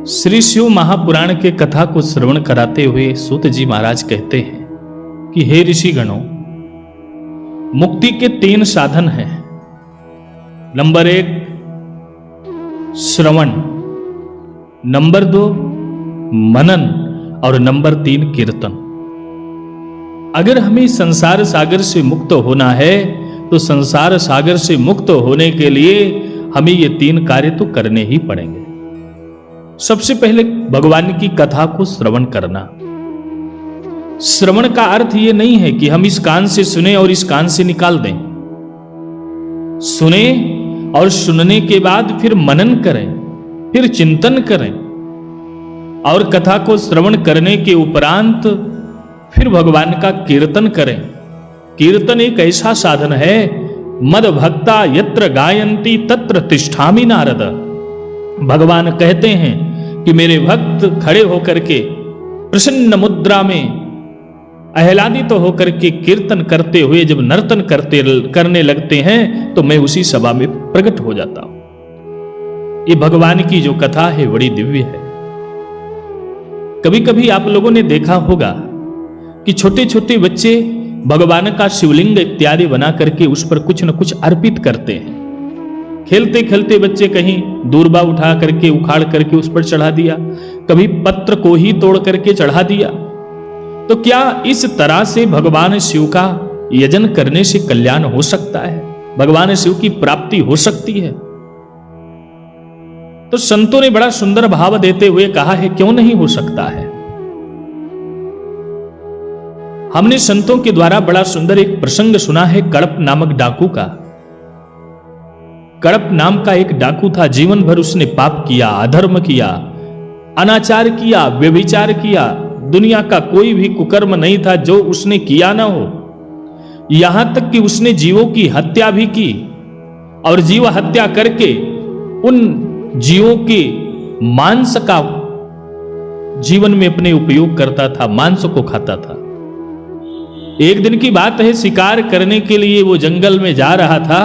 श्री शिव महापुराण के कथा को श्रवण कराते हुए सूत जी महाराज कहते हैं कि हे ऋषि गणों, मुक्ति के 3 साधन हैं। नंबर 1 श्रवण, नंबर 2 मनन और नंबर 3 कीर्तन। अगर हमें संसार सागर से मुक्त होना है तो संसार सागर से मुक्त होने के लिए हमें ये 3 कार्य तो करने ही पड़ेंगे। सबसे पहले भगवान की कथा को श्रवण करना। श्रवण का अर्थ ये नहीं है कि हम इस कान से सुने और इस कान से निकाल दें। सुने और सुनने के बाद फिर मनन करें, फिर चिंतन करें और कथा को श्रवण करने के उपरांत फिर भगवान का कीर्तन करें। कीर्तन एक ऐसा साधन है, मद भक्ता यत्र गायन्ति तत्र तिष्ठामि नारद। भगवान कहते हैं कि मेरे भक्त खड़े होकर के प्रसन्न मुद्रा में आह्लादित तो होकर के कीर्तन करते हुए जब नर्तन करने लगते हैं तो मैं उसी सभा में प्रकट हो जाता हूं। ये भगवान की जो कथा है बड़ी दिव्य है। कभी कभी आप लोगों ने देखा होगा कि छोटे छोटे बच्चे भगवान का शिवलिंग इत्यादि बना करके उस पर कुछ न कुछ अर्पित करते हैं। खेलते खेलते बच्चे कहीं दूरबा उठा करके उखाड़ करके उस पर चढ़ा दिया, कभी पत्र को ही तोड़ करके चढ़ा दिया। तो क्या इस तरह से भगवान शिव का यजन करने से कल्याण हो सकता है? भगवान शिव की प्राप्ति हो सकती है? तो संतों ने बड़ा सुंदर भाव देते हुए कहा है, क्यों नहीं हो सकता है। हमने संतों के द्वारा बड़ा सुंदर एक प्रसंग सुना है कड़प नामक डाकू का। कड़प नाम का एक डाकू था। जीवन भर उसने पाप किया, अधर्म किया, अनाचार किया, व्यभिचार किया। दुनिया का कोई भी कुकर्म नहीं था जो उसने किया ना हो। यहां तक कि उसने जीवों की हत्या भी की और जीव हत्या करके उन जीवों के मांस का जीवन में अपने उपयोग करता था, मांस को खाता था। एक दिन की बात है, शिकार करने के लिए वो जंगल में जा रहा था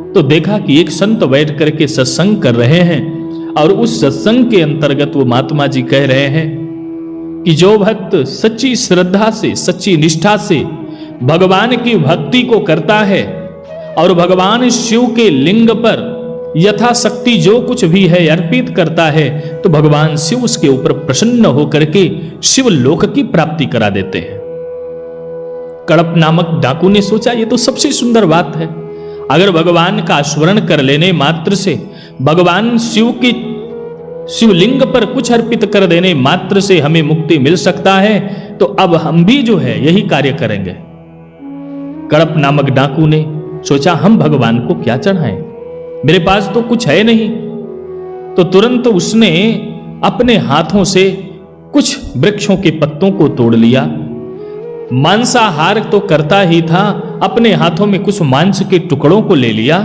तो देखा कि एक संत बैठ करके सत्संग कर रहे हैं और उस सत्संग के अंतर्गत वो महात्मा जी कह रहे हैं कि जो भक्त सच्ची श्रद्धा से, सच्ची निष्ठा से भगवान की भक्ति को करता है और भगवान शिव के लिंग पर यथाशक्ति जो कुछ भी है अर्पित करता है तो भगवान शिव उसके ऊपर प्रसन्न होकर के शिव लोक की प्राप्ति करा देते हैं। कड़प नामक डाकू ने सोचा ये तो सबसे सुंदर बात है। अगर भगवान का स्मरण कर लेने मात्र से, भगवान शिव की शिवलिंग पर कुछ अर्पित कर देने मात्र से हमें मुक्ति मिल सकता है तो अब हम भी जो है यही कार्य करेंगे। कड़प नामक डाकू ने सोचा हम भगवान को क्या चढ़ाएं, मेरे पास तो कुछ है नहीं। तो तुरंत उसने अपने हाथों से कुछ वृक्षों के पत्तों को तोड़ लिया। मांसाहार तो करता ही था, अपने हाथों में कुछ मांस के टुकड़ों को ले लिया।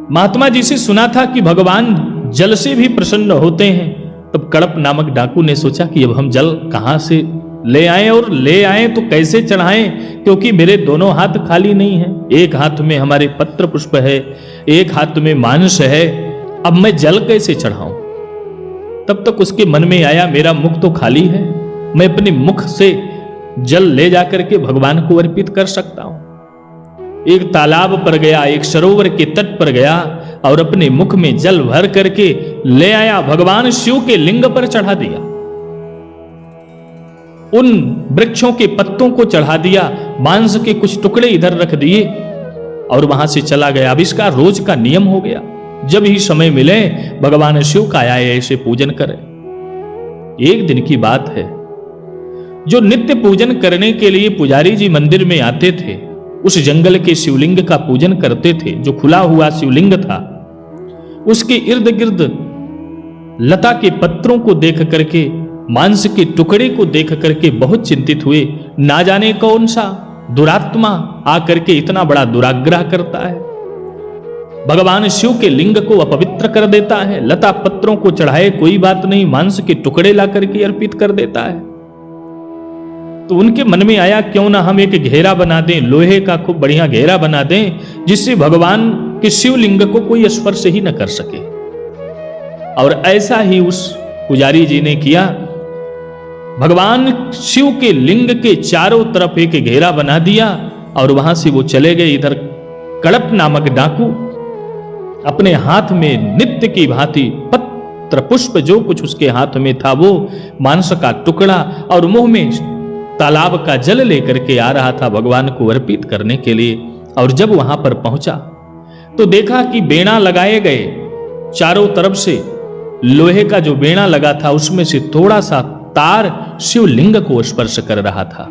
महात्मा जी से सुना था कि भगवान जल से भी प्रसन्न होते हैं। तब कड़प नामक डाकू ने सोचा कि अब हम जल कहां से ले आएं और ले आएं तो कैसे चढ़ाएं, क्योंकि मेरे दोनों हाथ खाली नहीं हैं। एक हाथ में हमारे पत्र पुष्प है, एक हाथ में मांस है, अब मैं जल कैसे चढ़ाऊं। तब तक उसके मन में आया मेरा मुख तो खाली है, मैं अपने मुख से जल ले जाकर के भगवान को अर्पित कर सकता हूं। एक तालाब पर गया, एक सरोवर के तट पर गया और अपने मुख में जल भर करके ले आया, भगवान शिव के लिंग पर चढ़ा दिया। उन वृक्षों के पत्तों को चढ़ा दिया, मांस के कुछ टुकड़े इधर रख दिए और वहां से चला गया। अब इसका रोज का नियम हो गया, जब ही समय मिले भगवान शिव का आए ऐसे पूजन करे। एक दिन की बात है, जो नित्य पूजन करने के लिए पुजारी जी मंदिर में आते थे, उस जंगल के शिवलिंग का पूजन करते थे। जो खुला हुआ शिवलिंग था उसके इर्द गिर्द लता के पत्रों को देख करके, मांस के टुकड़े को देख करके बहुत चिंतित हुए। ना जाने कौन सा दुरात्मा आकर के इतना बड़ा दुराग्रह करता है, भगवान शिव के लिंग को अपवित्र कर देता है। लता पत्रों को चढ़ाए कोई बात नहीं, मांस के टुकड़े ला करके अर्पित कर देता है। तो उनके मन में आया क्यों ना हम एक घेरा बना दें, लोहे का खूब बढ़िया घेरा बना दें जिससे भगवान के शिवलिंग को कोई स्पर्श ही न कर सके। और ऐसा ही उस पुजारी जी ने किया। भगवान शिव के लिंग के चारों तरफ एक घेरा बना दिया और वहां से वो चले गए। इधर कड़प नामक डाकू अपने हाथ में नित्य की भांति पत्र पुष्प जो कुछ उसके हाथ में था वो मांस का टुकड़ा और मुंह में तालाब का जल लेकर के आ रहा था भगवान को अर्पित करने के लिए। और जब वहां पर पहुंचा तो देखा कि बेड़ा लगाए गए चारों तरफ से, लोहे का जो बेड़ा लगा था उसमें से थोड़ा सा तार शिवलिंग को स्पर्श कर रहा था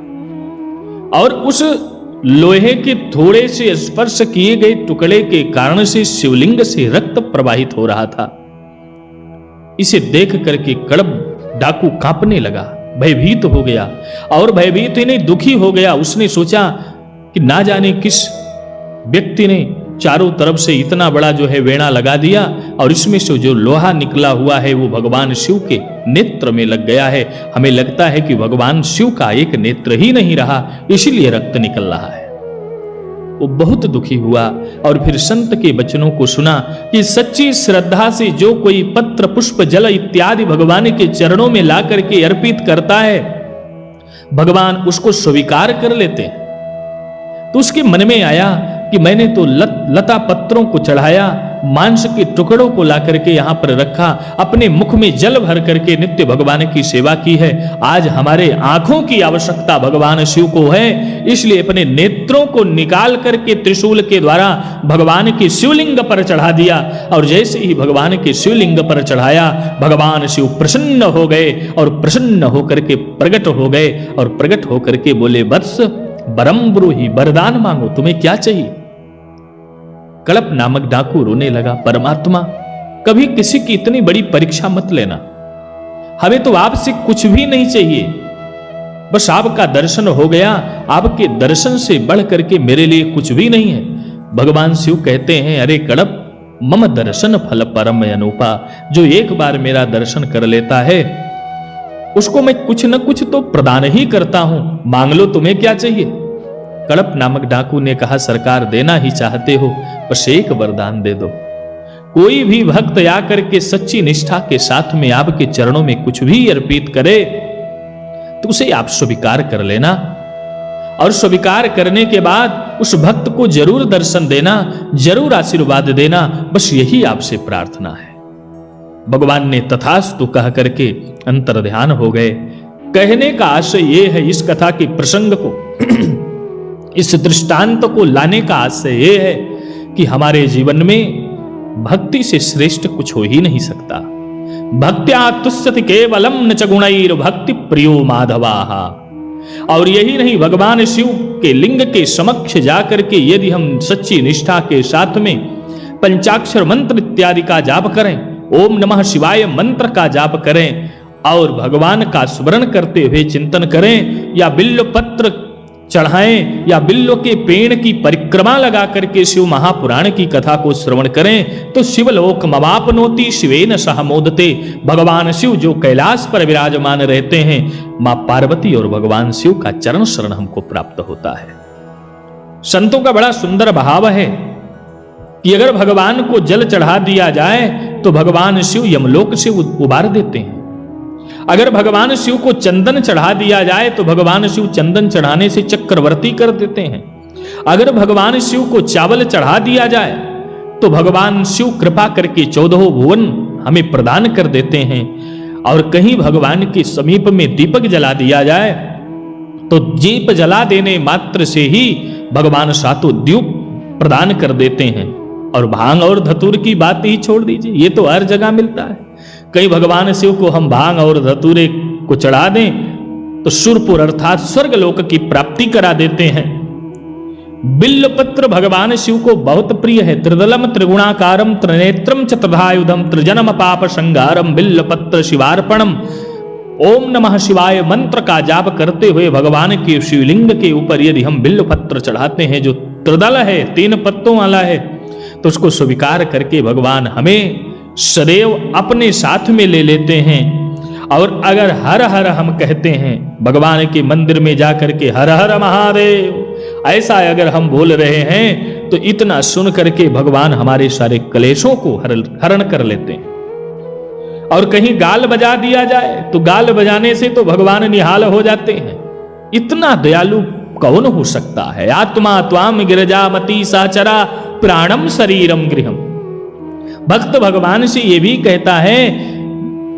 और उस लोहे के थोड़े से स्पर्श किए गए टुकड़े के कारण से शिवलिंग से रक्त प्रवाहित हो रहा था। इसे देख करके कड़प डाकू कांपने लगा, भयभीत हो गया और भयभीत ही नहीं दुखी हो गया। उसने सोचा कि ना जाने किस व्यक्ति ने चारों तरफ से इतना बड़ा जो है वेणा लगा दिया और इसमें से जो लोहा निकला हुआ है वो भगवान शिव के नेत्र में लग गया है। हमें लगता है कि भगवान शिव का एक नेत्र ही नहीं रहा, इसीलिए रक्त निकल रहा है। वो बहुत दुखी हुआ और फिर संत के वचनों को सुना कि सच्ची श्रद्धा से जो कोई पत्र पुष्प जल इत्यादि भगवान के चरणों में ला करके अर्पित करता है, भगवान उसको स्वीकार कर लेते हैं। तो उसके मन में आया कि मैंने तो लता पत्रों को चढ़ाया, मांस के टुकड़ों को ला करके यहां पर रखा, अपने मुख में जल भर करके नित्य भगवान की सेवा की है। आज हमारे आंखों की आवश्यकता भगवान शिव को है, इसलिए अपने नेत्रों को निकाल करके त्रिशूल के द्वारा भगवान के शिवलिंग पर चढ़ा दिया। और जैसे ही भगवान के शिवलिंग पर चढ़ाया, भगवान शिव प्रसन्न हो गए और प्रसन्न होकर के प्रकट हो गए और प्रकट होकर के बोले, वत्स बरम ब्रूहि, वरदान मांगो, तुम्हें क्या चाहिए। कड़प नामक डाकू रोने लगा, परमात्मा कभी किसी की इतनी बड़ी परीक्षा मत लेना, हमें तो आपसे कुछ भी नहीं चाहिए, बस आपका दर्शन हो गया, आपके दर्शन से बढ़ करके मेरे लिए कुछ भी नहीं है। भगवान शिव कहते हैं, अरे कड़प, मम दर्शन फल परम अनुपा, जो एक बार मेरा दर्शन कर लेता है उसको मैं कुछ न कुछ तो प्रदान ही करता हूं, मांग लो, तुम्हें क्या चाहिए। कड़प नामक डाकू ने कहा, सरकार देना ही चाहते हो, बस एक वरदान दे दो। कोई भी भक्त आकर के सच्ची निष्ठा के साथ में आपके चरणों में कुछ भी अर्पित करे तो उसे आप स्वीकार कर लेना और स्वीकार करने के बाद उस भक्त को जरूर दर्शन देना, जरूर आशीर्वाद देना, बस यही आपसे प्रार्थना है। भगवान ने तथास्तु कह करके अंतर ध्यान हो गए। कहने का आशय यह है, इस कथा के प्रसंग को इस दृष्टांत को लाने का आशय यह है कि हमारे जीवन में भक्ति से श्रेष्ठ कुछ हो ही नहीं सकता। भक्त्या तुष्यति केवलम न च गुणैर भक्ति प्रियो माधवाहा। और यही नहीं, भगवान शिव के लिंग के समक्ष जाकर के यदि हम सच्ची निष्ठा के साथ में पंचाक्षर मंत्र इत्यादि का जाप करें, ओम नमः शिवाय मंत्र का जाप करें और भगवान का स्मरण करते हुए चिंतन करें, या बिल्व पत्र चढ़ाएं या बिल्व के पेड़ की परिक्रमा लगा करके शिव महापुराण की कथा को श्रवण करें, तो शिवलोक मवापनोति शिवेन सह मोदते। भगवान शिव जो कैलाश पर विराजमान रहते हैं, मां पार्वती और भगवान शिव का चरण शरण हमको प्राप्त होता है। संतों का बड़ा सुंदर भाव है कि अगर भगवान को जल चढ़ा दिया जाए तो भगवान शिव यमलोक से उबार देते हैं। अगर भगवान शिव को चंदन चढ़ा दिया जाए तो भगवान शिव चंदन चढ़ाने से चक्रवर्ती कर देते हैं। अगर भगवान शिव को चावल चढ़ा दिया जाए तो भगवान शिव कृपा करके 14 भुवन हमें प्रदान कर देते हैं। और कहीं भगवान के समीप में दीपक जला दिया जाए तो दीप जला देने मात्र से ही भगवान सातों द्वीप प्रदान कर देते हैं। और भांग और धतूर की बात ही छोड़ दीजिए, ये तो हर जगह मिलता है। कहीं भगवान शिव को हम भांग और धतूरे को चढ़ा दें तो सुरपुर अर्थात स्वर्ग लोक की प्राप्ति करा देते हैं। बिल्व पत्र भगवान शिव को बहुत प्रिय है। त्रिदलम त्रिगुणाकारम त्रिनेत्रम च त्रिधायुधम त्रिजन्म पाप संगारम बिल्व पत्र शिवार्पणम। ओम नमः शिवाय मंत्र का जाप करते हुए भगवान के शिवलिंग के ऊपर यदि हम बिल्व पत्र चढ़ाते हैं जो त्रिदल है, 3 पत्तों वाला है, तो उसको स्वीकार करके भगवान हमें सदैव अपने साथ में ले लेते हैं। और अगर हर हर हम कहते हैं भगवान के मंदिर में जाकर के हर हर महादेव ऐसा अगर हम बोल रहे हैं तो इतना सुन करके भगवान हमारे सारे क्लेशों को हरण कर लेते हैं। और कहीं गाल बजा दिया जाए तो गाल बजाने से तो भगवान निहाल हो जाते हैं। इतना दयालु कौन हो सकता है? आत्मा त्वाम गिरजामती साचरा प्राणम शरीरम गृहम। भक्त भगवान से ये भी कहता है,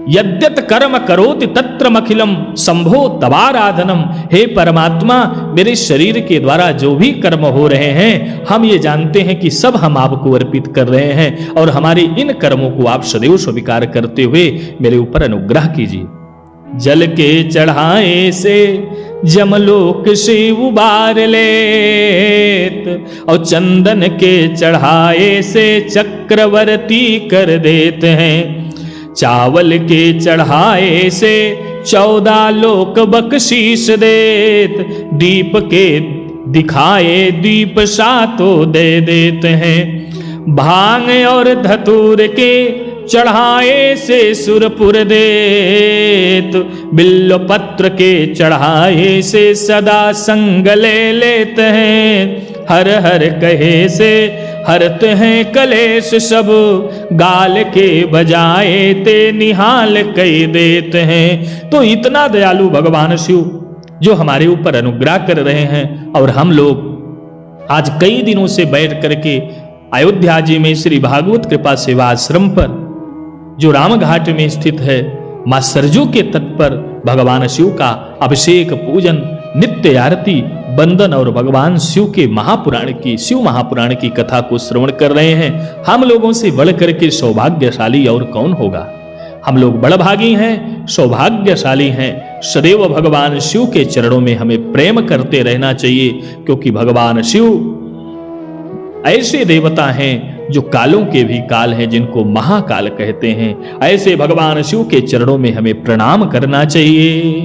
यद्यत कर्म करोति तत्र मखिलम संभो तवाराधनम। हे परमात्मा, मेरे शरीर के द्वारा जो भी कर्म हो रहे हैं, हम ये जानते हैं कि सब हम आपको अर्पित कर रहे हैं, और हमारे इन कर्मों को आप सदैव स्वीकार करते हुए मेरे ऊपर अनुग्रह कीजिए। जल के चढ़ाए से जमलोक से उबार लेत, और चंदन के चढ़ाए से चक्रवर्ती कर देते हैं। चावल के चढ़ाए से 14 लोक बख्शीश देत, दीप के दिखाए दीप सातों दे देते हैं। भांग और धतूर के चढ़ाए से सुरपुर देत, बिल्व पत्र के चढ़ाए से सदा संग ले लेते हैं। हर हर कहे से हरते हैं कलेश सब, गाल के बजाए ते निहाल कह देते हैं। तो इतना दयालु भगवान शिव जो हमारे ऊपर अनुग्रह कर रहे हैं, और हम लोग आज कई दिनों से बैठ करके अयोध्या जी में श्री भागवत कृपा सेवा आश्रम पर, जो राम घाट में स्थित है, मां सरजू के तट पर भगवान शिव का अभिषेक, पूजन, नित्य आरती, बंदन और भगवान शिव के महापुराण की, शिव महापुराण की कथा को श्रवण कर रहे हैं। हम लोगों से बढ़ करके सौभाग्यशाली और कौन होगा? हम लोग बड़भागी हैं, सौभाग्यशाली हैं। सदैव भगवान शिव के चरणों में हमें प्रेम करते रहना चाहिए, क्योंकि भगवान शिव ऐसे देवता हैं जो कालों के भी काल हैं, जिनको महाकाल कहते हैं। ऐसे भगवान शिव के चरणों में हमें प्रणाम करना चाहिए।